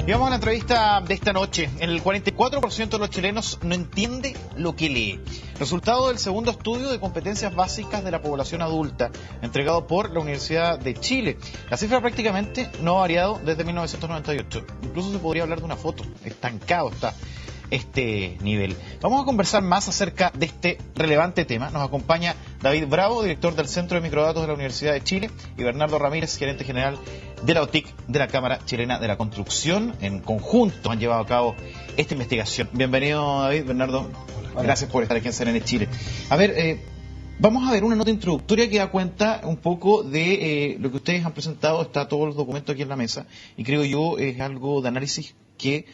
Y vamos a la entrevista de esta noche. El 44% de los chilenos no entiende lo que lee. Resultado del segundo estudio de competencias básicas de la población adulta, entregado por la Universidad de Chile. La cifra prácticamente no ha variado desde 1998. Incluso se podría hablar de una foto. Estancado está este nivel. Vamos a conversar más acerca de este relevante tema. Nos acompaña David Bravo, director del Centro de Microdatos de la Universidad de Chile, y Bernardo Ramírez, gerente general de la OTIC de la Cámara Chilena de la Construcción. En conjunto han llevado a cabo esta investigación. Bienvenido, David. Bernardo, gracias por estar aquí en CNN Chile. A ver, vamos a ver una nota introductoria que da cuenta un poco de lo que ustedes han presentado. Está todos los documentos aquí en la mesa y creo yo es algo de análisis que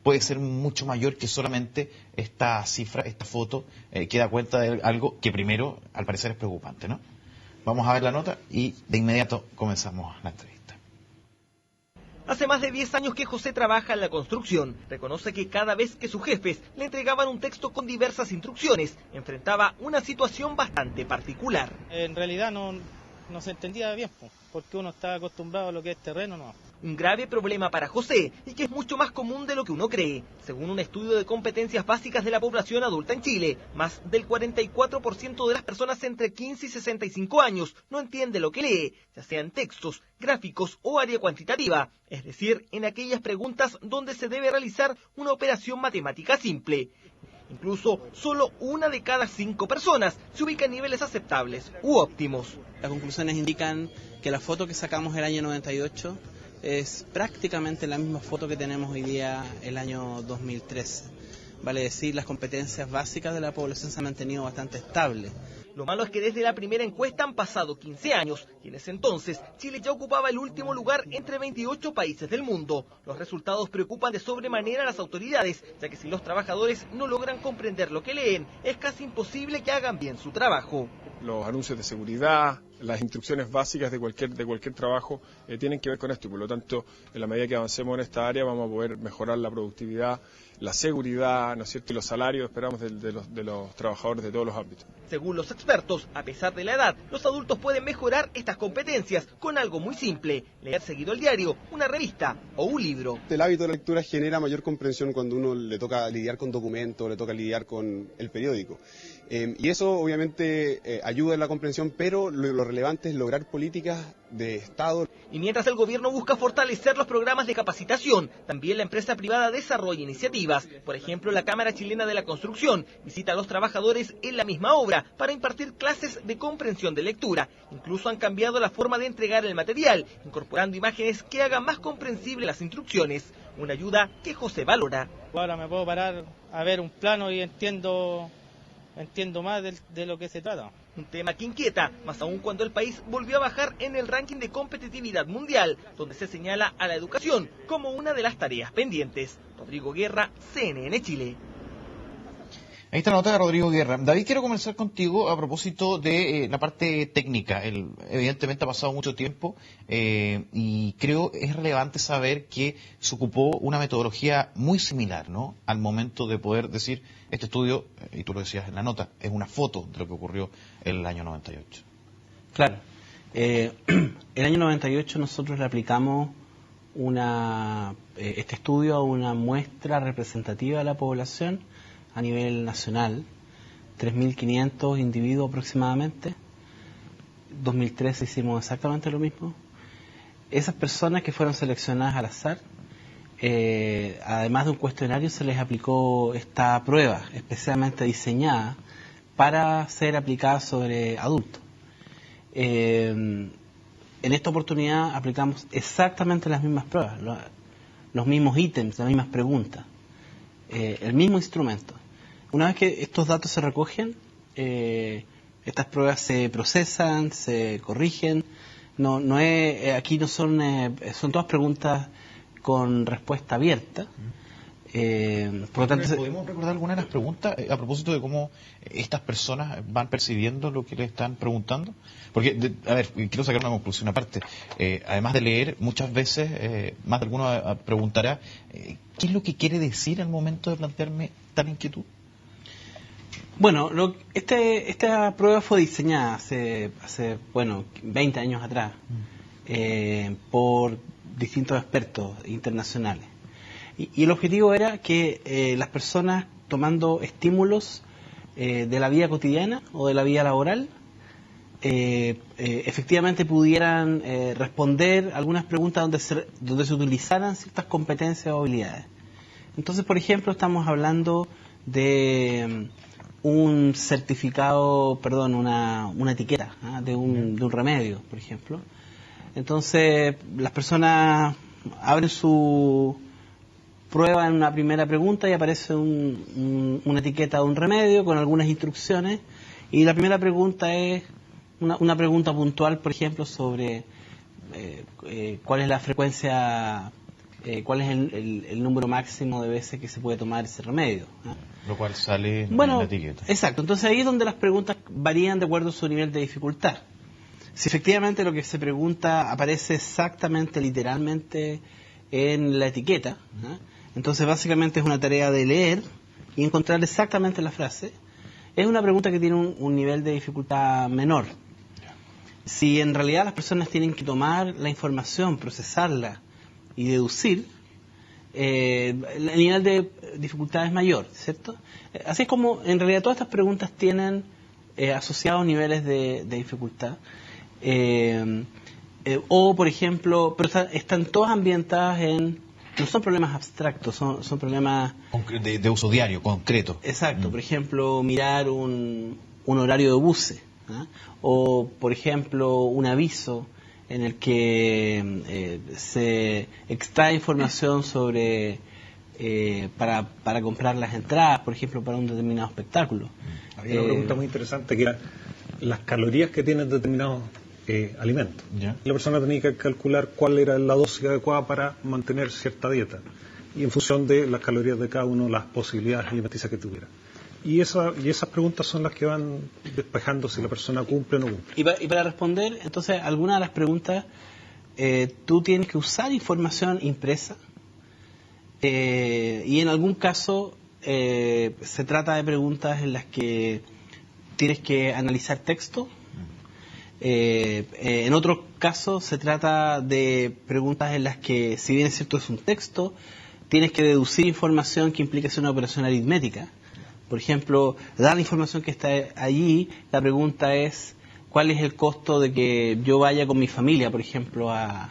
puede ser mucho mayor que solamente esta cifra, esta foto, que da cuenta de algo que primero, al parecer, es preocupante, ¿no? Vamos a ver la nota y de inmediato comenzamos la entrevista. Hace más de 10 años que José trabaja en la construcción. Reconoce que cada vez que sus jefes le entregaban un texto con diversas instrucciones, enfrentaba una situación bastante particular. En realidad no se entendía bien, porque uno está acostumbrado a lo que es terreno, no. Un grave problema para José y que es mucho más común de lo que uno cree. Según un estudio de competencias básicas de la población adulta en Chile, más del 44% de las personas entre 15 y 65 años no entiende lo que lee, ya sean textos, gráficos o área cuantitativa, es decir, en aquellas preguntas donde se debe realizar una operación matemática simple. Incluso solo 1 de cada 5 personas se ubica en niveles aceptables u óptimos. Las conclusiones indican que la foto que sacamos el año 98 es prácticamente la misma foto que tenemos hoy día el año 2013. Vale decir, las competencias básicas de la población se han mantenido bastante estables. Lo malo es que desde la primera encuesta han pasado 15 años y en ese entonces Chile ya ocupaba el último lugar entre 28 países del mundo. Los resultados preocupan de sobremanera a las autoridades, ya que si los trabajadores no logran comprender lo que leen, es casi imposible que hagan bien su trabajo. Los anuncios de seguridad, las instrucciones básicas de cualquier trabajo tienen que ver con esto y por lo tanto en la medida que avancemos en esta área vamos a poder mejorar la productividad, la seguridad, ¿no es cierto?, y los salarios esperamos de los trabajadores de todos los ámbitos. Según los expertos, a pesar de la edad, los adultos pueden mejorar estas competencias con algo muy simple: leer seguido el diario, una revista o un libro. El hábito de la lectura genera mayor comprensión cuando uno le toca lidiar con documentos, le toca lidiar con el periódico. Y eso obviamente ayuda en la comprensión, pero lo relevante es lograr políticas de Estado. Y mientras el gobierno busca fortalecer los programas de capacitación, también la empresa privada desarrolla iniciativas. Por ejemplo, la Cámara Chilena de la Construcción visita a los trabajadores en la misma obra para impartir clases de comprensión de lectura. Incluso han cambiado la forma de entregar el material, incorporando imágenes que hagan más comprensibles las instrucciones. Una ayuda que José valora. Ahora me puedo parar a ver un plano y entiendo más de lo que se trata. Un tema que inquieta, más aún cuando el país volvió a bajar en el ranking de competitividad mundial, donde se señala a la educación como una de las tareas pendientes. Rodrigo Guerra, CNN Chile. Ahí está la nota de Rodrigo Guerra. David, quiero comenzar contigo a propósito de la parte técnica. Evidentemente ha pasado mucho tiempo y creo es relevante saber que se ocupó una metodología muy similar, ¿no?, al momento de poder decir, este estudio, y tú lo decías en la nota, es una foto de lo que ocurrió el año 98. Claro. El año 98 nosotros le aplicamos este estudio a una muestra representativa de la población a nivel nacional, 3.500 individuos aproximadamente. 2013 hicimos exactamente lo mismo. Esas personas que fueron seleccionadas al azar, además de un cuestionario, se les aplicó esta prueba especialmente diseñada para ser aplicada sobre adultos. En esta oportunidad aplicamos exactamente las mismas pruebas, los mismos ítems, las mismas preguntas, el mismo instrumento. Una vez que estos datos se recogen, estas pruebas se procesan, se corrigen. Aquí no son todas preguntas con respuesta abierta. Por lo tanto, ¿podemos recordar algunas de las preguntas a propósito de cómo estas personas van percibiendo lo que le están preguntando? Porque, a ver, quiero sacar una conclusión aparte. Además de leer, muchas veces, más de alguno preguntará, ¿qué es lo que quiere decir al momento de plantearme tal inquietud? Bueno, esta prueba fue diseñada hace 20 años atrás por distintos expertos internacionales. Y el objetivo era que las personas, tomando estímulos de la vida cotidiana o de la vida laboral, efectivamente pudieran responder algunas preguntas donde se utilizaran ciertas competencias o habilidades. Entonces, por ejemplo, estamos hablando de un certificado, perdón, una etiqueta de un remedio, por ejemplo. Entonces, las personas abren su prueba en una primera pregunta y aparece una etiqueta de un remedio con algunas instrucciones, y la primera pregunta es una pregunta puntual, por ejemplo, sobre cuál es la frecuencia, cuál es el número máximo de veces que se puede tomar ese remedio. Lo cual sale en la etiqueta. Exacto. Entonces ahí es donde las preguntas varían de acuerdo a su nivel de dificultad. Si efectivamente lo que se pregunta aparece exactamente, literalmente, en la etiqueta, entonces básicamente es una tarea de leer y encontrar exactamente la frase. Es una pregunta que tiene un nivel de dificultad menor. Si en realidad las personas tienen que tomar la información, procesarla y deducir, el nivel de dificultad es mayor, ¿cierto? Así es como en realidad todas estas preguntas tienen asociados niveles de dificultad. O, por ejemplo, pero están todas ambientadas no son problemas abstractos, son problemas de uso diario, concreto. Exacto. Por ejemplo, mirar un horario de buses, o, por ejemplo, un aviso en el que se extrae información sobre para comprar las entradas, por ejemplo, para un determinado espectáculo. Había una pregunta muy interesante que era las calorías que tienen determinados alimentos. ¿Ya? La persona tenía que calcular cuál era la dosis adecuada para mantener cierta dieta, y en función de las calorías de cada uno, las posibilidades alimenticias que tuviera. Y esas preguntas son las que van despejando si la persona cumple o no cumple. Y para responder, entonces, algunas de las preguntas, tú tienes que usar información impresa, y en algún caso se trata de preguntas en las que tienes que analizar texto. En otros casos se trata de preguntas en las que, si bien es cierto es un texto, tienes que deducir información que implica hacer una operación aritmética. Por ejemplo, dada la información que está allí, la pregunta es ¿cuál es el costo de que yo vaya con mi familia, por ejemplo, al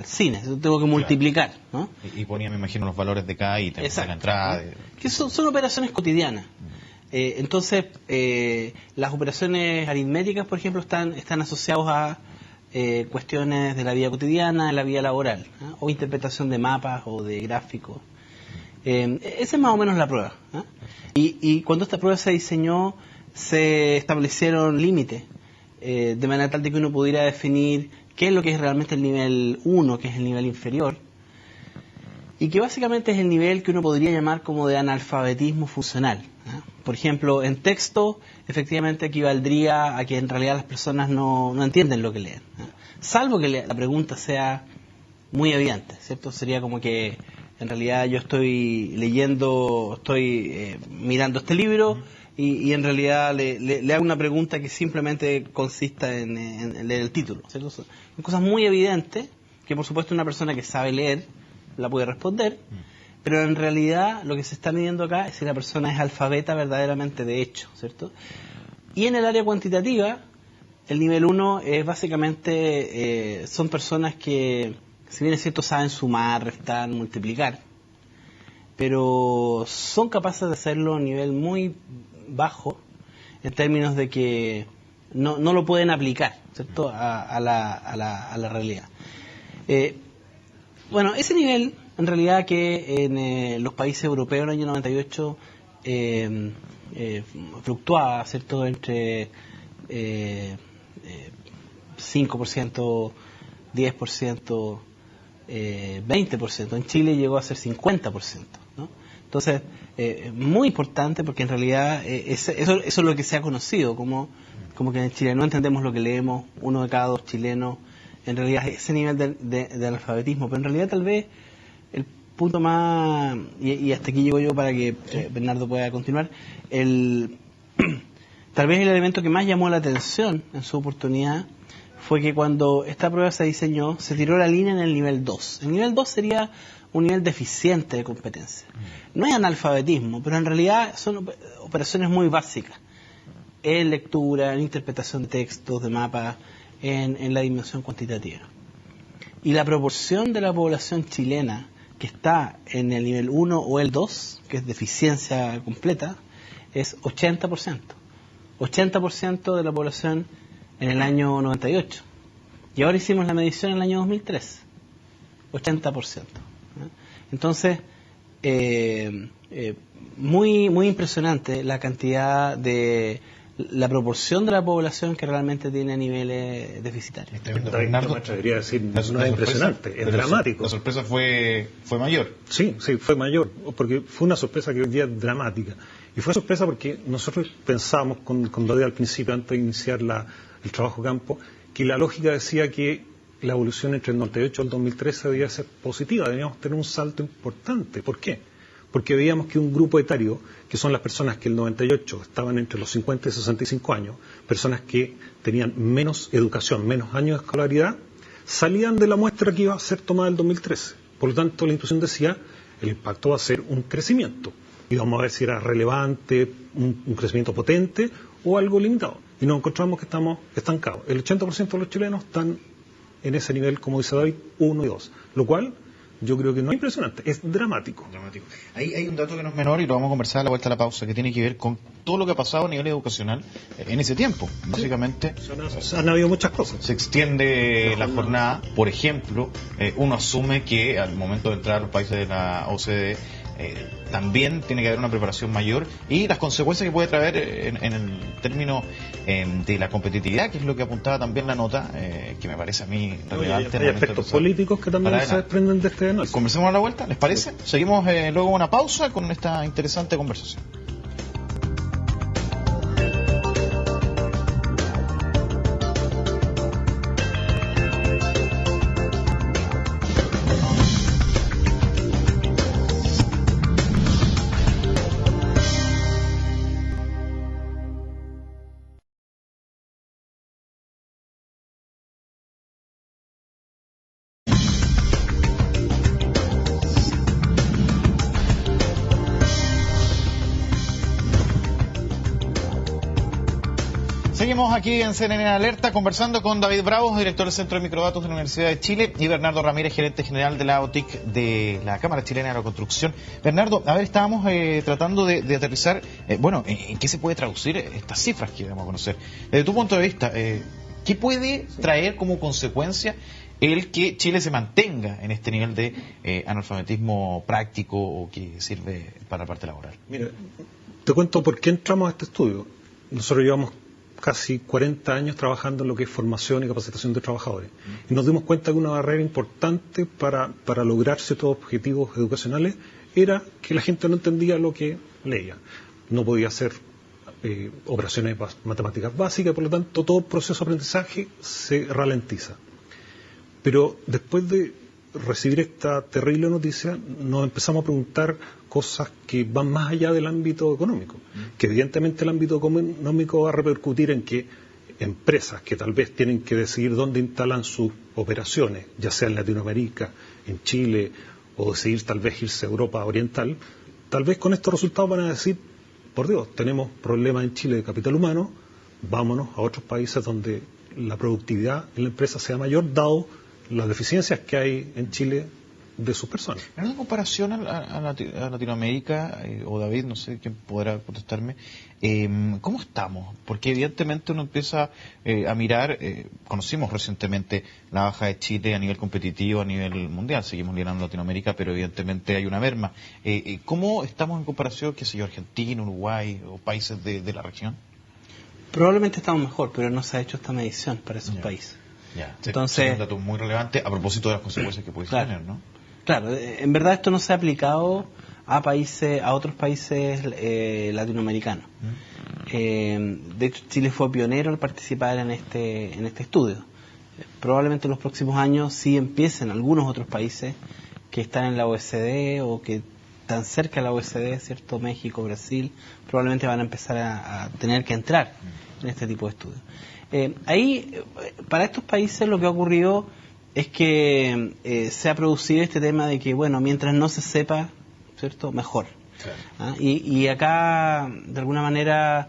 cine? Eso tengo que multiplicar, ¿no? Y ponía, me imagino, los valores de cada ítem, de la entrada. Que son operaciones cotidianas. Entonces, las operaciones aritméticas, por ejemplo, están asociadas a cuestiones de la vida cotidiana, de la vida laboral, o interpretación de mapas o de gráficos. Esa es más o menos la prueba. Y cuando esta prueba se diseñó, se establecieron límites, de manera tal de que uno pudiera definir qué es lo que es realmente el nivel 1, que es el nivel inferior, y que básicamente es el nivel que uno podría llamar como de analfabetismo funcional. Por ejemplo, en texto, efectivamente equivaldría a que en realidad las personas no entienden lo que leen, salvo que la pregunta sea muy evidente, ¿cierto? Sería como que en realidad yo estoy leyendo, mirando este libro y en realidad le hago una pregunta que simplemente consista en leer el título, ¿cierto? Son cosas muy evidentes que, por supuesto, una persona que sabe leer la puede responder, pero en realidad lo que se está midiendo acá es si la persona es alfabeta verdaderamente de hecho, ¿cierto? Y en el área cuantitativa, el nivel 1 es básicamente, son personas que, si bien es cierto, saben sumar, restar, multiplicar, pero son capaces de hacerlo a un nivel muy bajo, en términos de que no lo pueden aplicar, ¿cierto?, a la realidad. Bueno, ese nivel, en realidad, que en los países europeos en el año 98 fluctuaba, ¿cierto?, entre 5%, 10%, 20%. En Chile llegó a ser 50%, ¿no? Entonces, muy importante, porque en realidad eso es lo que se ha conocido, como que en Chile no entendemos lo que leemos, 1 de cada 2 chilenos, en realidad ese nivel de analfabetismo. Pero en realidad tal vez el punto más, y hasta aquí llego yo para que Bernardo pueda continuar, tal vez el elemento que más llamó la atención en su oportunidad fue que cuando esta prueba se diseñó, se tiró la línea en el nivel 2. El nivel 2 sería un nivel deficiente de competencia. No es analfabetismo, pero en realidad son operaciones muy básicas. En lectura, en interpretación de textos, de mapas, en la dimensión cuantitativa. Y la proporción de la población chilena que está en el nivel 1 o el 2, que es deficiencia completa, es 80%. 80% de la población en el año 98. Y ahora hicimos la medición en el año 2003. 80%. Entonces, muy impresionante la cantidad de... la proporción de la población que realmente tiene niveles deficitarios. Bernardo, debería decir, no es impresionante, es dramático. La sorpresa fue mayor. Sí, fue mayor, porque fue una sorpresa que hoy día es dramática. Y fue sorpresa porque nosotros pensábamos con David al principio, antes de iniciar el trabajo campo, que la lógica decía que la evolución entre el 98 y el 2013 debía ser positiva, debíamos tener un salto importante. ¿Por qué? Porque veíamos que un grupo etario, que son las personas que en el 98 estaban entre los 50 y 65 años, personas que tenían menos educación, menos años de escolaridad, salían de la muestra que iba a ser tomada en el 2013. Por lo tanto, la intuición decía, el impacto va a ser un crecimiento. Y vamos a ver si era relevante, un crecimiento potente o algo limitado. Y nos encontramos que estamos estancados. El 80% de los chilenos están en ese nivel, como dice David, 1 y 2. Lo cual... yo creo que no es impresionante, es dramático. Ahí hay un dato que no es menor y lo vamos a conversar a la vuelta a la pausa, que tiene que ver con todo lo que ha pasado a nivel educacional en ese tiempo. Básicamente, han habido muchas cosas. Se extiende la jornada, por ejemplo, uno asume que al momento de entrar a los países de la OCDE, también tiene que haber una preparación mayor y las consecuencias que puede traer en el término de la competitividad, que es lo que apuntaba también la nota, que me parece a mí relevante. Hay aspectos políticos que también se desprenden de este análisis. Conversemos a la vuelta, ¿les parece? Sí. Seguimos luego una pausa con esta interesante conversación. Seguimos aquí en CNN Alerta conversando con David Bravos, director del Centro de Microdatos de la Universidad de Chile, y Bernardo Ramírez, gerente general de la AOTIC de la Cámara Chilena de Aeroconstrucción. Bernardo, a ver, estábamos tratando de aterrizar, ¿en qué se puede traducir estas cifras que vamos a conocer? Desde tu punto de vista, ¿qué puede traer como consecuencia el que Chile se mantenga en este nivel de analfabetismo práctico o que sirve para la parte laboral? Mira, te cuento por qué entramos a este estudio. Nosotros llevamos casi 40 años trabajando en lo que es formación y capacitación de trabajadores. Y nos dimos cuenta que una barrera importante para lograr ciertos objetivos educacionales era que la gente no entendía lo que leía. No podía hacer operaciones matemáticas básicas, por lo tanto todo proceso de aprendizaje se ralentiza. Pero después de recibir esta terrible noticia, nos empezamos a preguntar cosas que van más allá del ámbito económico, que evidentemente el ámbito económico va a repercutir en que empresas que tal vez tienen que decidir dónde instalan sus operaciones, ya sea en Latinoamérica, en Chile, o decidir tal vez irse a Europa Oriental, tal vez con estos resultados van a decir, por Dios, tenemos problemas en Chile de capital humano, vámonos a otros países donde la productividad en la empresa sea mayor, dado las deficiencias que hay en Chile de sus personas. En una comparación a Latinoamérica, o David, no sé quién podrá contestarme, ¿cómo estamos? Porque evidentemente uno empieza a mirar, conocimos recientemente la baja de Chile a nivel competitivo, a nivel mundial, seguimos liderando Latinoamérica, pero evidentemente hay una merma. ¿Cómo estamos en comparación, qué sé yo, Argentina, Uruguay o países de la región? Probablemente estamos mejor, pero no se ha hecho esta medición para esos países. Ya. Entonces, es un dato muy relevante a propósito de las consecuencias que puede tener, ¿no? Claro, en verdad esto no se ha aplicado a otros países latinoamericanos. De hecho, Chile fue pionero al participar en este estudio. Probablemente en los próximos años sí empiecen algunos otros países que están en la OECD o que están cerca de la OECD, ¿cierto? México, Brasil, probablemente van a empezar a tener que entrar en este tipo de estudios. Para estos países lo que ha ocurrido es que se ha producido este tema de que, bueno, mientras no se sepa, ¿cierto?, mejor. Claro. Y acá, de alguna manera,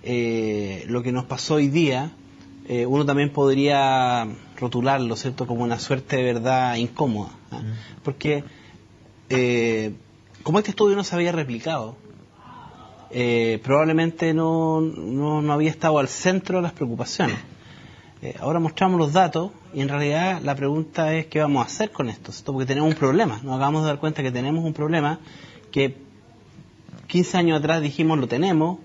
lo que nos pasó hoy día, uno también podría rotularlo, ¿cierto?, como una suerte de verdad incómoda. Porque, como este estudio no se había replicado, probablemente no había estado al centro de las preocupaciones. Ahora mostramos los datos y en realidad la pregunta es ¿qué vamos a hacer con esto? Porque tenemos un problema, nos acabamos de dar cuenta que tenemos un problema que 15 años atrás dijimos lo tenemos,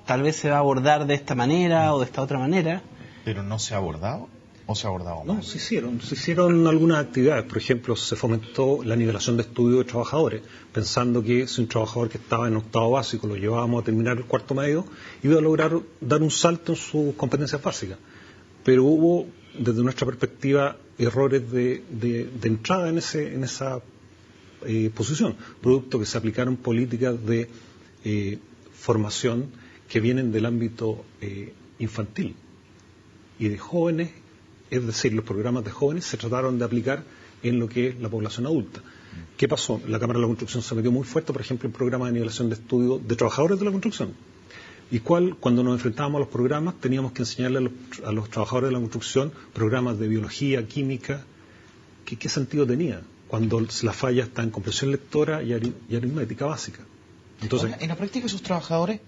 tal vez se va a abordar de esta manera o de esta otra manera. ¿Pero no se ha abordado? ¿O se ha abordado mal? No, se hicieron algunas actividades. Por ejemplo, se fomentó la nivelación de estudio de trabajadores, pensando que si un trabajador que estaba en octavo básico lo llevábamos a terminar el cuarto medio, iba a lograr dar un salto en sus competencias básicas. Pero hubo, desde nuestra perspectiva, errores de entrada en esa posición, producto que se aplicaron políticas de formación que vienen del ámbito infantil y de jóvenes. Es decir, los programas de jóvenes se trataron de aplicar en lo que es la población adulta. ¿Qué pasó? La Cámara de la Construcción se metió muy fuerte, por ejemplo, en programas de nivelación de estudio de trabajadores de la construcción. Y cuando nos enfrentábamos a los programas, teníamos que enseñarle a los trabajadores de la construcción programas de biología, química. ¿Qué sentido tenía? Cuando la falla está en comprensión lectora y aritmética básica. Entonces, ahora, en la práctica, esos trabajadores,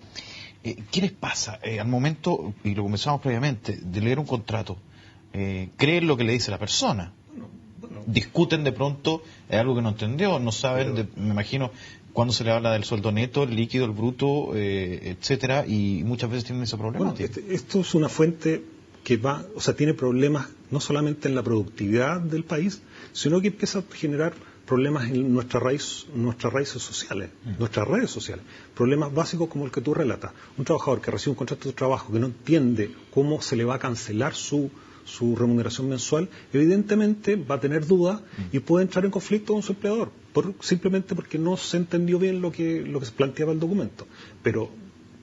¿qué les pasa? Al momento, y lo conversamos previamente, de leer un contrato, creen lo que le dice la persona. Discuten de pronto algo que no entendió, no saben, me imagino, cuando se le habla del sueldo neto, el líquido, el bruto, etcétera, y muchas veces tienen ese problema. Bueno, esto es una fuente que tiene problemas no solamente en la productividad del país, sino que empieza a generar problemas en nuestras raíces sociales, nuestras redes sociales. Problemas básicos como el que tú relatas. Un trabajador que recibe un contrato de trabajo que no entiende cómo se le va a cancelar su remuneración mensual, evidentemente va a tener dudas y puede entrar en conflicto con su empleador, simplemente porque no se entendió bien lo que se planteaba el documento. Pero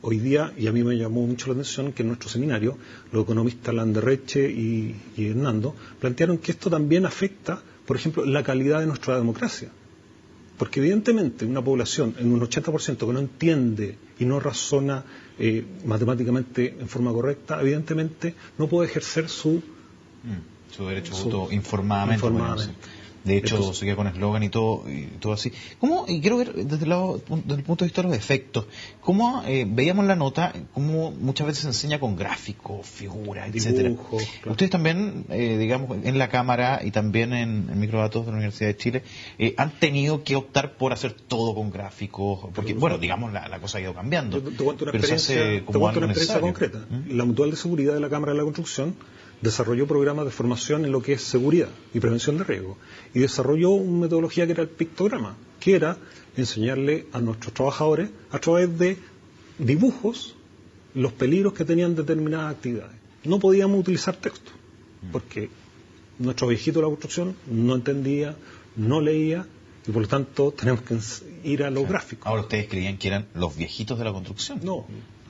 hoy día, y a mí me llamó mucho la atención que en nuestro seminario, los economistas Landerreche y Hernando plantearon que esto también afecta, por ejemplo, la calidad de nuestra democracia. Porque evidentemente una población en un 80% que no entiende y no razona matemáticamente en forma correcta, evidentemente no puede ejercer su derecho a voto informadamente. De hecho, se queda con eslogan y todo así. ¿Cómo, y quiero ver desde el punto de vista de los efectos, cómo veíamos la nota, cómo muchas veces se enseña con gráficos, figuras, etcétera? Dibujos, claro. Ustedes también, digamos, en la Cámara y también en Microdatos de la Universidad de Chile, han tenido que optar por hacer todo con gráficos, porque, bueno, digamos, la cosa ha ido cambiando. Te cuento una experiencia concreta. La Mutual de Seguridad de la Cámara de la Construcción desarrolló programas de formación en lo que es seguridad y prevención de riesgo. Y desarrolló una metodología que era el pictograma, que era enseñarle a nuestros trabajadores a través de dibujos los peligros que tenían determinadas actividades. No podíamos utilizar texto, porque nuestro viejito de la construcción no entendía, no leía, y por lo tanto tenemos que ir a los gráficos. Ahora, ¿ustedes creían que eran los viejitos de la construcción? No.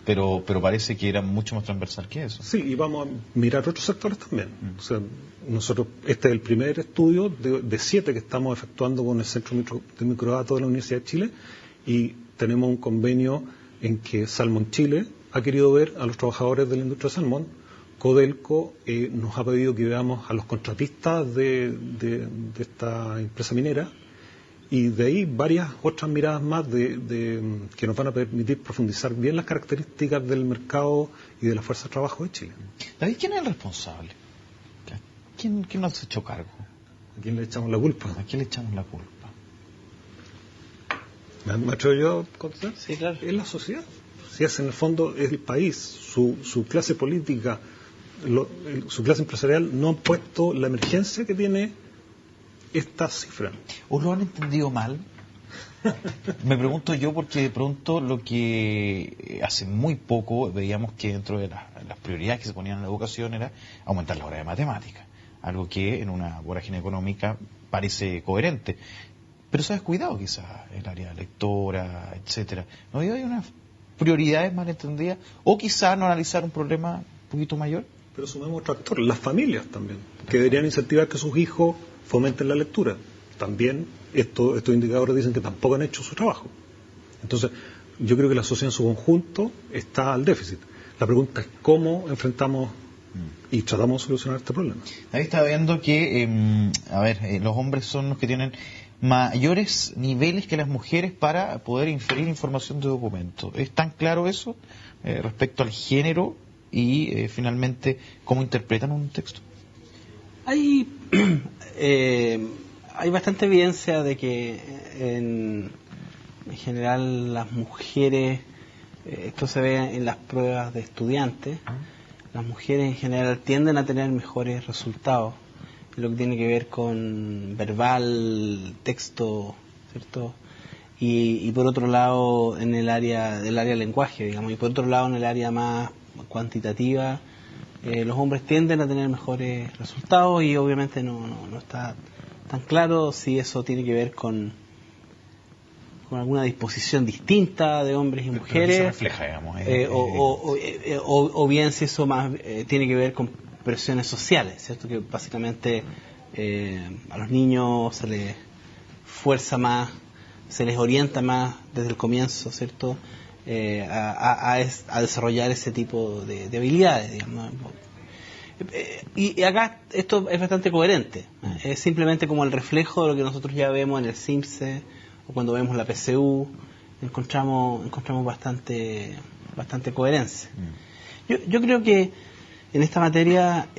Pero parece que era mucho más transversal que eso. Sí, y vamos a mirar otros sectores también. O sea, nosotros, este es el primer estudio de 7 que estamos efectuando con el Centro de Microdatos de la Universidad de Chile, y tenemos un convenio en que Salmon Chile ha querido ver a los trabajadores de la industria de salmón. Codelco nos ha pedido que veamos a los contratistas de esta empresa minera, y de ahí varias otras miradas más que nos van a permitir profundizar bien las características del mercado y de la fuerza de trabajo de Chile. David, ¿quién es el responsable? ¿Quién nos ha hecho cargo? ¿A quién le echamos la culpa? ¿A quién le echamos la culpa? ¿Me atrevo yo a contestar? Sí, claro. Es la sociedad. Si es en el fondo es el país, su clase política, su clase empresarial no han puesto la emergencia que tiene esta cifra. ¿O lo han entendido mal? Me pregunto yo, porque de pronto lo que hace muy poco veíamos que dentro de las prioridades que se ponían en la educación era aumentar la hora de matemáticas, algo que en una vorágine económica parece coherente. pero se ha descuidado quizás el área lectora, etcétera. ¿No hay unas prioridades mal entendidas? O quizás no analizar un problema un poquito mayor. Pero sumemos otro actor, las familias también, que deberían incentivar que sus hijos fomenten la lectura. También estos indicadores dicen que tampoco han hecho su trabajo. Entonces, yo creo que la sociedad en su conjunto está al déficit. La pregunta es cómo enfrentamos y tratamos de solucionar este problema. Ahí está viendo que, los hombres son los que tienen mayores niveles que las mujeres para poder inferir información de documentos. ¿Es tan claro eso respecto al género y finalmente cómo interpretan un texto? Hay bastante evidencia de que en general las mujeres, esto se ve en las pruebas de estudiantes, las mujeres en general tienden a tener mejores resultados en lo que tiene que ver con verbal, texto, ¿cierto? Y por otro lado en el área del lenguaje, digamos, y por otro lado en el área más cuantitativa, los hombres tienden a tener mejores resultados y obviamente no está tan claro si eso tiene que ver con alguna disposición distinta de hombres y mujeres, se refleja, digamos, o bien si eso más tiene que ver con presiones sociales, ¿cierto? Que básicamente a los niños se les fuerza más, se les orienta más desde el comienzo, ¿cierto? A desarrollar ese tipo de habilidades, digamos. Y acá esto es bastante coherente, es simplemente como el reflejo de lo que nosotros ya vemos en el CIMSE o cuando vemos la PCU, encontramos bastante coherencia. Yo creo que en esta materia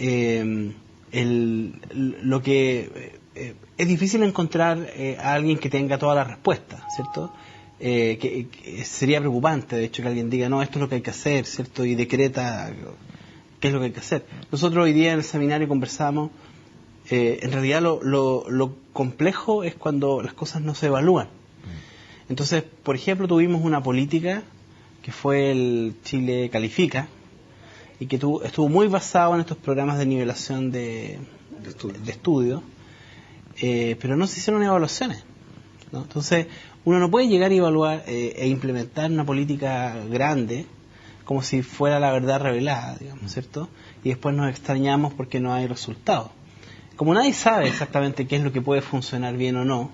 lo que es difícil encontrar a alguien que tenga todas las respuestas, ¿cierto? Que sería preocupante, de hecho, que alguien diga, no, esto es lo que hay que hacer, ¿cierto? Y decreta qué es lo que hay que hacer. Nosotros hoy día en el seminario conversamos, en realidad lo complejo es cuando las cosas no se evalúan. Entonces, por ejemplo, tuvimos una política que fue el Chile Califica y que estuvo muy basado en estos programas de nivelación de estudio, pero no se hicieron evaluaciones, ¿no? Entonces, uno no puede llegar a evaluar e implementar una política grande como si fuera la verdad revelada, digamos, ¿cierto? Y después nos extrañamos porque no hay resultados. Como nadie sabe exactamente qué es lo que puede funcionar bien o no,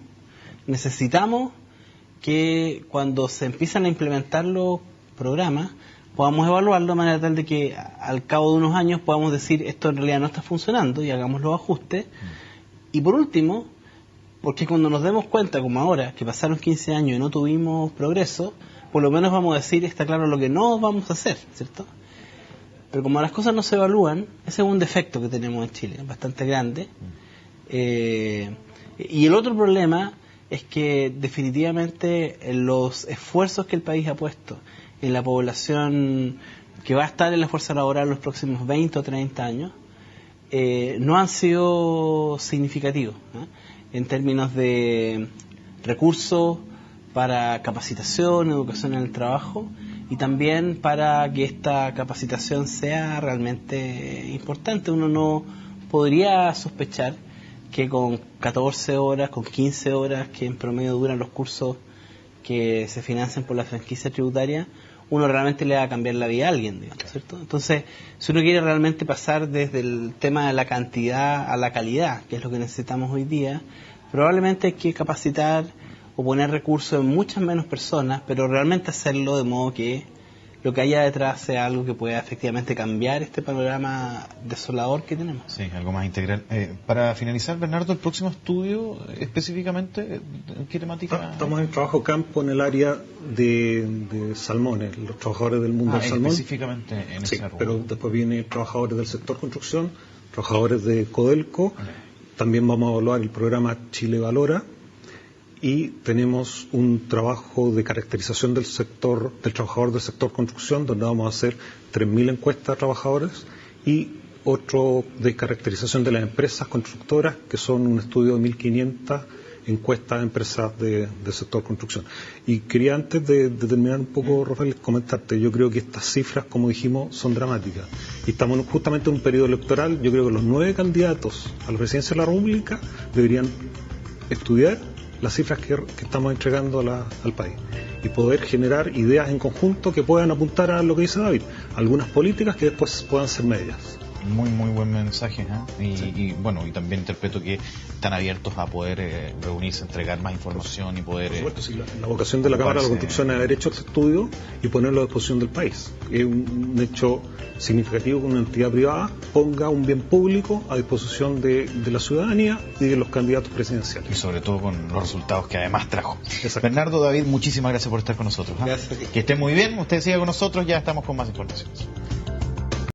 necesitamos que cuando se empiezan a implementar los programas podamos evaluarlo de manera tal de que al cabo de unos años podamos decir esto en realidad no está funcionando y hagamos los ajustes. Y por último, porque cuando nos demos cuenta, como ahora, que pasaron 15 años y no tuvimos progreso, por lo menos vamos a decir, está claro lo que no vamos a hacer, ¿cierto? Pero como las cosas no se evalúan, ese es un defecto que tenemos en Chile, bastante grande. Y el otro problema es que definitivamente los esfuerzos que el país ha puesto en la población que va a estar en la fuerza laboral los próximos 20 o 30 años no han sido significativos, ¿no? En términos de recursos para capacitación, educación en el trabajo y también para que esta capacitación sea realmente importante. Uno no podría sospechar que con 14 horas, con 15 horas que en promedio duran los cursos que se financian por la franquicia tributaria, uno realmente le va a cambiar la vida a alguien, digamos, ¿cierto? Entonces, si uno quiere realmente pasar desde el tema de la cantidad a la calidad, que es lo que necesitamos hoy día, probablemente hay que capacitar o poner recursos en muchas menos personas, pero realmente hacerlo de modo que lo que haya detrás sea algo que pueda efectivamente cambiar este panorama desolador que tenemos. Sí, algo más integral. Para finalizar, Bernardo, el próximo estudio específicamente, ¿en qué temática? Estamos en trabajo campo en el área de salmones, los trabajadores del mundo del salmón. Específicamente en ese rubro. Pero después vienen trabajadores del sector construcción, trabajadores de Codelco, también vamos a evaluar el programa Chile Valora, y tenemos un trabajo de caracterización del trabajador del sector construcción, donde vamos a hacer 3.000 encuestas a trabajadores, y otro de caracterización de las empresas constructoras, que son un estudio de 1.500 encuestas a empresas del sector construcción. Y quería, antes de terminar un poco, Rafael, comentarte, yo creo que estas cifras, como dijimos, son dramáticas. Y estamos justamente en un periodo electoral. Yo creo que los 9 candidatos a la presidencia de la República deberían estudiar las cifras que estamos entregando al país y poder generar ideas en conjunto que puedan apuntar a lo que dice David, algunas políticas que después puedan ser medidas. Muy buen mensaje, ¿eh? Y bueno, y también interpreto que están abiertos a poder reunirse, entregar más información y poder... Por supuesto, sí, la vocación de la Cámara de la Constitución es haber hecho este estudio y ponerlo a disposición del país. Es un hecho significativo que una entidad privada ponga un bien público a disposición de la ciudadanía y de los candidatos presidenciales. Y sobre todo con los resultados que además trajo. Exacto. Bernardo, David, muchísimas gracias por estar con nosotros. Gracias. Que estén muy bien, usted siga con nosotros, ya estamos con más información.